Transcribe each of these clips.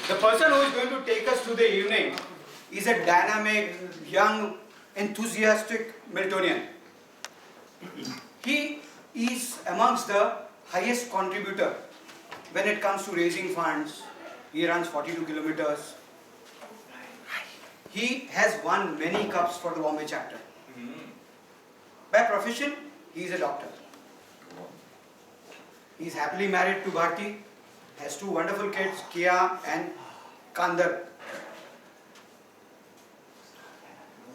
The person who is going to take us through the evening is a dynamic, young, enthusiastic Miltonian. He is amongst the highest contributor when it comes to raising funds. He runs 42 kilometers. He has won many cups for the Bombay chapter. By profession, he is a doctor. He is happily married to Bharti, has two wonderful kids, Keya and Kandarp.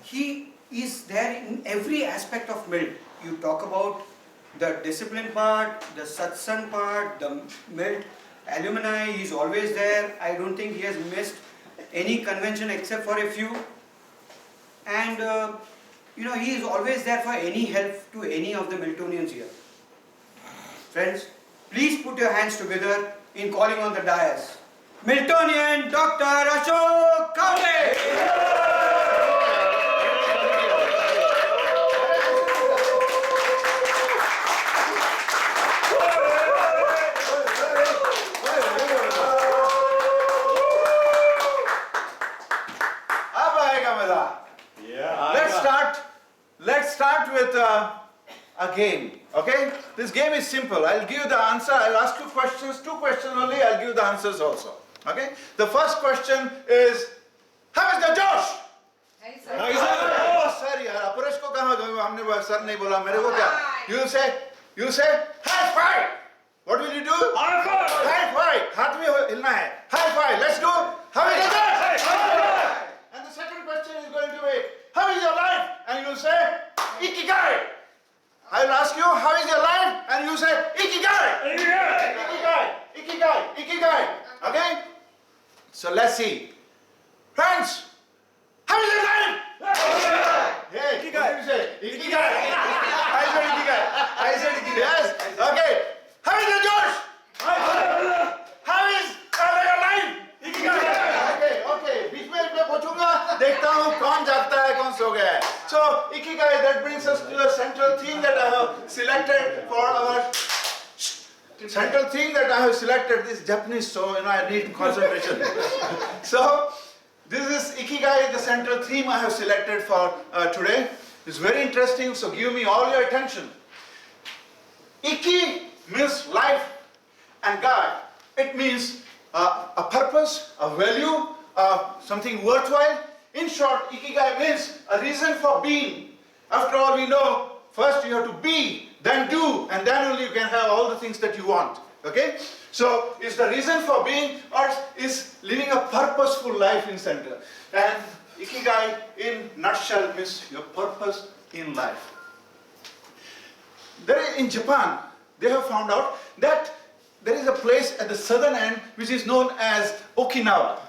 He is there in every aspect of MILT. You talk about the discipline part, the satsang part, the MILT Alumni, he is always there. I don't think he has missed any convention except for a few. And he is always there for any help to any of the Miltonians here. Friends, please put your hands together in calling on the dais. Miltonian Dr. Ashok Khanvte! Let's start with a game, okay? This game is simple. I'll give you the answer. I'll ask you questions, two questions only. I'll give you the answers also, okay? The first question is, how is the Josh? Hey, sir. Oh, sorry, Aparesh ko kahan gaye? Humne sir nahi bola. Mere ko kya? You say, high five. What will you do? High five. High five. Haath mein hilna hai. High five. Let's do. How is the Josh? High five. And the second question is going to be, how is your life? And you say, IKIGAI. I will ask you, how is your life? And you say, IKIGAI. IKIGAI. IKIGAI. IKIGAI. IKIGAI. Okay? So let's see. Friends, how is your life? Hey, what did you say? IKIGAI. I said IKIGAI. I said IKIGAI. Yes. Okay. How is your Josh? How is your life? IKIGAI. Okay. बीच में पूछूंगा, देखता हूँ कौन जागता है, कौन सो गया है. So IKIGAI, that brings us to the central theme that I have selected for our central theme that I have selected is Japanese, so I need concentration. So this is IKIGAI, the central theme I have selected for today. It's very interesting, so give me all your attention. Iki means life, and Gai, it means a purpose, a value, something worthwhile. In short, IKIGAI means a reason for being. After all, we know, first you have to be, then do, and then only you can have all the things that you want. Okay? So, is the reason for being, or is living a purposeful life in center. And IKIGAI, in nutshell, means your purpose in life. In Japan, they have found out that there is a place at the southern end which is known as Okinawa.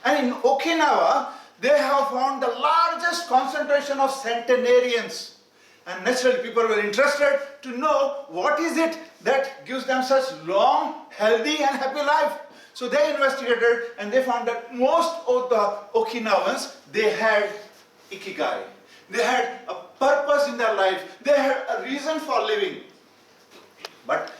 And in Okinawa, they have found the largest concentration of centenarians. And naturally, people were interested to know what is it that gives them such long, healthy and happy life. So they investigated and they found that most of the Okinawans, they had IKIGAI. They had a purpose in their life. They had a reason for living. But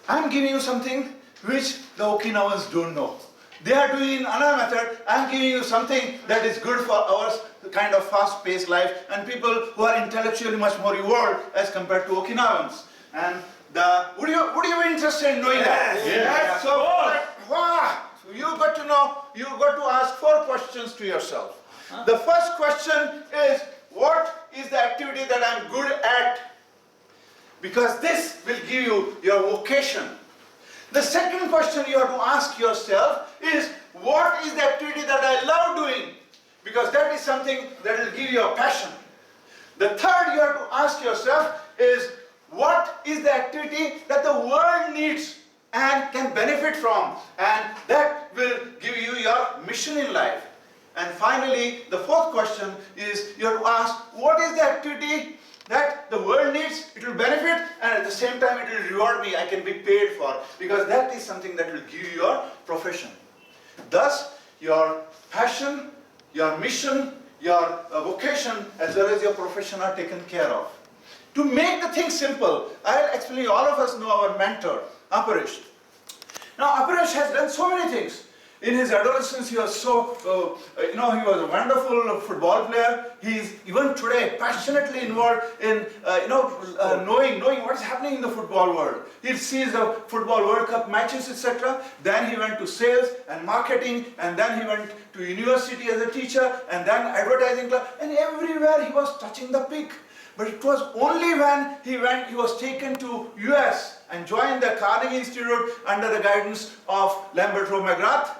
I'm giving you something which the Okinawans don't know. They are doing another method. I'm giving you something that is good for our kind of fast-paced life and people who are intellectually much more evolved as compared to Okinawans. And would you be interested in knowing that? Yes. So you got to know, you got to ask 4 questions to yourself. The first question is, what is the activity that I'm good at? Because this will give you your vocation. The second question you have to ask yourself is, what is the activity that I love doing? Because that is something that will give you a passion. The third you have to ask yourself is, what is the activity that the world needs and can benefit from? And that will give you your mission in life. And finally, the fourth question is, you have to ask, what is the activity that the world needs, it will benefit, and at the same time it will reward me, I can be paid for, because that is something that will give you your profession. Thus, your passion, your mission, your vocation, as well as your profession are taken care of. To make the thing simple, I'll explain, all of us know our mentor, Aparesh. Now, Aparesh has done so many things. In his adolescence, he was so, he was a wonderful football player. He is even today passionately involved in, knowing what's happening in the football world. He sees the football World Cup matches, etc. Then he went to sales and marketing, and then he went to university as a teacher, and then advertising club, and everywhere he was touching the peak. But it was only when he was taken to US and joined the Carnegie Institute under the guidance of Lamberto McGrath,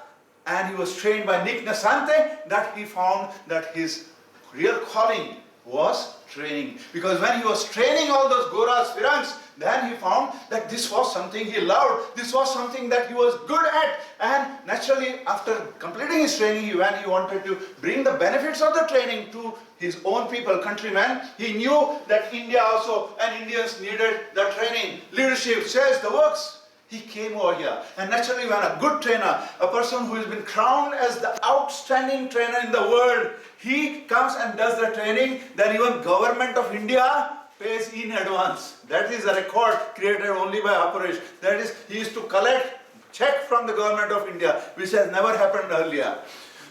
and he was trained by Nick Nasante, that he found that his real calling was training. Because when he was training all those Goras, Firangs, then he found that this was something he loved, this was something that he was good at, and naturally after completing his training, when he wanted to bring the benefits of the training to his own people, countrymen, he knew that India also and Indians needed the training, leadership, sales, the works. He came over here, and naturally when a good trainer, a person who has been crowned as the outstanding trainer in the world, he comes and does the training, then even government of India pays in advance. That is a record created only by Aparesh. That is, he used to collect check from the government of India, which has never happened earlier.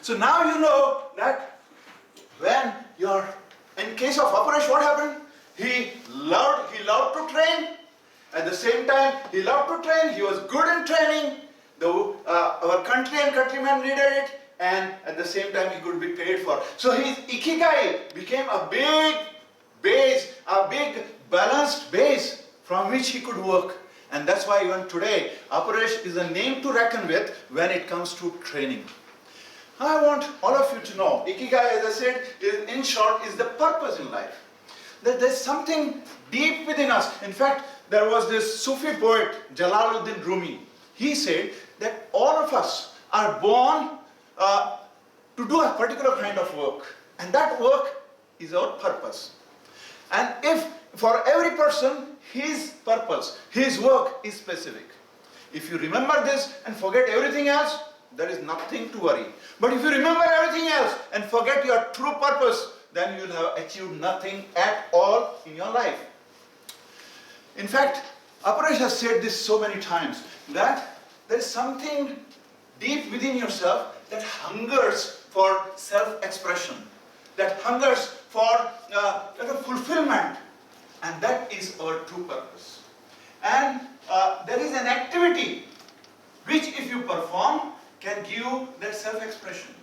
So now you know that when you're, in case of Aparesh, what happened? He loved to train. At the same time, he loved to train. He was good in training. Our country and countrymen needed it, and at the same time, he could be paid for. So his Ikigai became a big base, a big balanced base from which he could work. And that's why even today, Aparesh is a name to reckon with when it comes to training. I want all of you to know, Ikigai, as I said, in short, is the purpose in life. That there's something deep within us. In fact, there was this Sufi poet, Jalaluddin Rumi. He said that all of us are born to do a particular kind of work. And that work is our purpose. And if for every person, his purpose, his work is specific. If you remember this and forget everything else, there is nothing to worry. But if you remember everything else and forget your true purpose, then you will have achieved nothing at all in your life. In fact, Aparesh has said this so many times, that there is something deep within yourself that hungers for self-expression, that hungers for fulfillment, and that is our true purpose. And there is an activity which, if you perform, can give you that self-expression.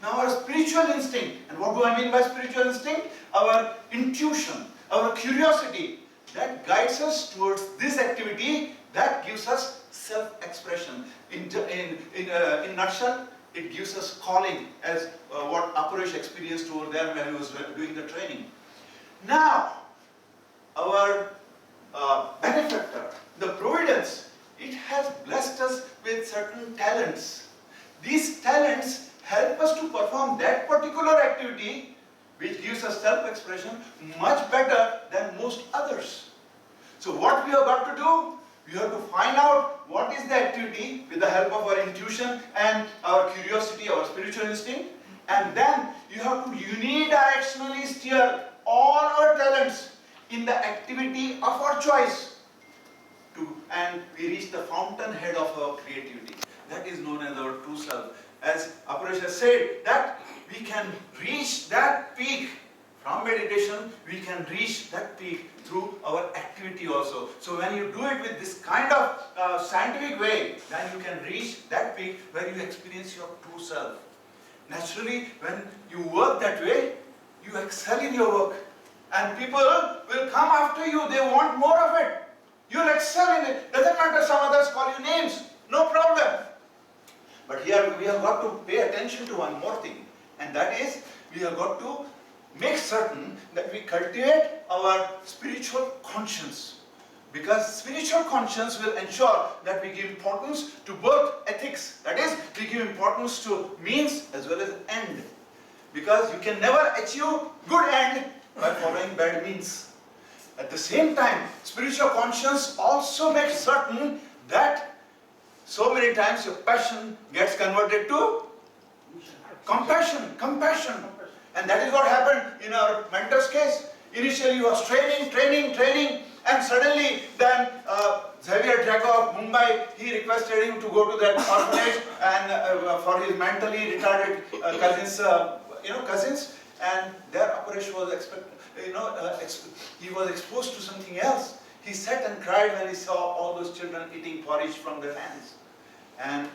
Now our spiritual instinct, and what do I mean by spiritual instinct? Our intuition, our curiosity, that guides us towards this activity that gives us self-expression. In nutshell, it gives us calling, as what Aparesh experienced over there when he was doing the training. Now, our benefactor, the Providence, it has blessed us with certain talents. These talents help us to perform that particular activity which gives us self-expression much better than most others. So what we have got to do? We have to find out what is the activity with the help of our intuition and our curiosity, our spiritual instinct, and then you have to unidirectionally steer all our talents in the activity of our choice, and we reach the fountainhead of our creativity. That is known as our true self. As Aparesh has said, that we can reach that peak from meditation, we can reach that peak through our activity also. So when you do it with this kind of scientific way, then you can reach that peak where you experience your true self. Naturally, when you work that way, you excel in your work. And people will come after you, they want more of it. You'll excel in it. Doesn't matter some others call you names, no problem. But here we have got to pay attention to one more thing, and that is we have got to make certain that we cultivate our spiritual conscience, because spiritual conscience will ensure that we give importance to both ethics, that is, we give importance to means as well as end, because you can never achieve good end by following bad means. At the same time, spiritual conscience also makes certain that so many times your passion gets converted to compassion. And that is what happened in our mentor's case. Initially he was training, And suddenly then Xavier Drago of Mumbai, he requested him to go to that orphanage and for his mentally retarded cousins, and their Aparesh was he was exposed to something else. He sat and cried when he saw all those children eating porridge from their hands. And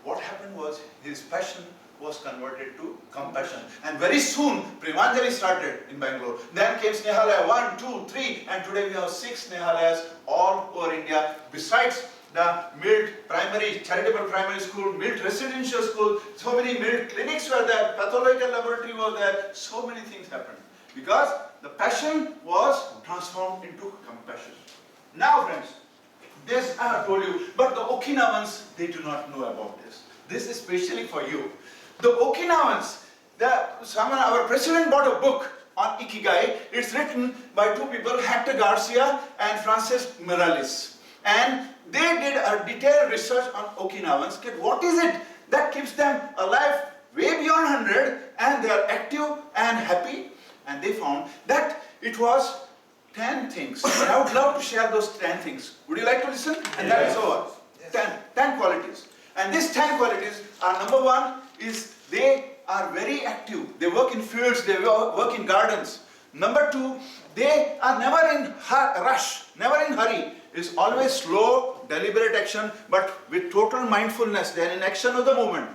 what happened was his passion was converted to compassion. And very soon, Premanjali started in Bangalore. Then came Snehalaya 1, 2, 3, and today we have 6 Snehalayas all over India. Besides the MILT primary, charitable primary school, MILT residential school, so many MILT clinics were there, pathological laboratory was there, so many things happened. Because the passion was transformed into compassion. Now friends, this I have told you, but the Okinawans, they do not know about this. This is especially for you. The Okinawans, our president bought a book on Ikigai. It's written by 2 people, Hector Garcia and Francis Morales. And they did a detailed research on Okinawans. What is it that keeps them alive way beyond 100 and they are active and happy? And they found that it was 10 things. And I would love to share those 10 things. Would you like to listen? And that is over. 10 qualities. And these 10 qualities are, number 1 is they are very active. They work in fields, they work in gardens. Number 2, they are never in rush, never in hurry. It's always slow, deliberate action, but with total mindfulness. They are in action of the moment.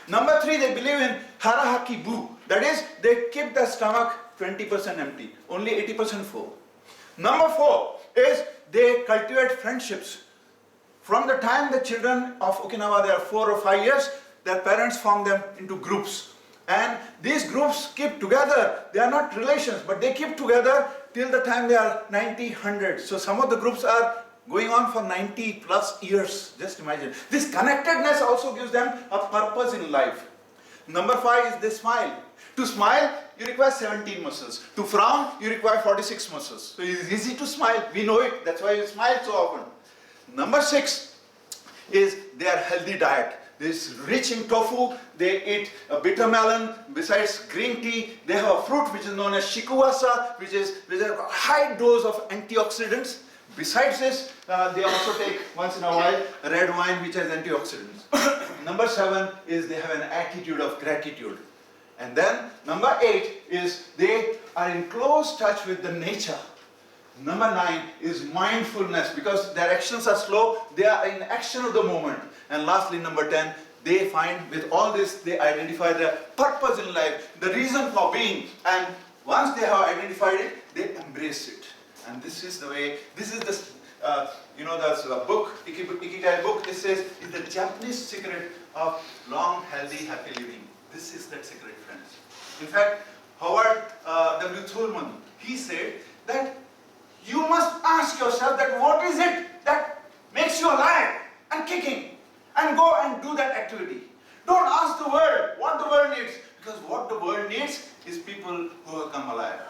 Number 3, they believe in harahaki bu. That is, they keep the stomach 20% empty, only 80% full. Number 4 is they cultivate friendships. From the time the children of Okinawa, they are 4 or 5 years, their parents form them into groups. And these groups keep together. They are not relations, but they keep together till the time they are 90, 100. So some of the groups are going on for 90 plus years. Just imagine. This connectedness also gives them a purpose in life. Number 5 is they smile. To smile, you require 17 muscles. To frown, you require 46 muscles. So it's easy to smile. We know it. That's why you smile so often. Number 6 is their healthy diet. This rich in tofu, they eat a bitter melon. Besides green tea, they have a fruit which is known as shikuwasa, which is a high dose of antioxidants. Besides this, they also take once in a while red wine which has antioxidants. Number 7 is they have an attitude of gratitude. And then number 8 is they are in close touch with the nature. Number 9 is mindfulness, because their actions are slow, they are in action of the moment. And lastly, number 10, they find with all this, they identify their purpose in life, the reason for being. And once they have identified it, they embrace it. And this is the way, this is the, there's a book, IKIGAI book, it says, is the Japanese secret of long, healthy, happy living. This is that secret, friends. In fact, Howard W. Thurman, he said that you must ask yourself that what is it that makes you alive and kicking, and go and do that activity. Don't ask the world what the world needs, because what the world needs is people who have come alive.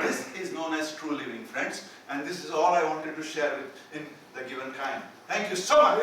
This is known as true living, friends, and this is all I wanted to share in the given time. Thank you so much.